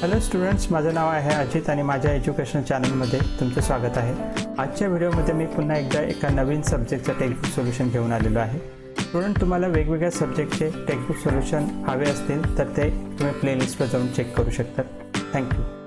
Hello students, माझं नाव आहे अजित आणि माझ्या एज्युकेशन चॅनलमध्ये तुमचं स्वागत आहे। आजच्या व्हिडिओमध्ये मी पुन्हा एकदा एका नवीन सब्जेक्टचं टेक्स्टबुक सोल्युशन घेऊन आलेलो आहे। स्टुडंट, तुम्हाला वेगवेगळ्या सब्जेक्टचे टेक्स्टबुक सोल्युशन हवे असतील तर ते तुम्ही प्लेलिस्टवर जाऊन चेक करू शकता। थँक्यू।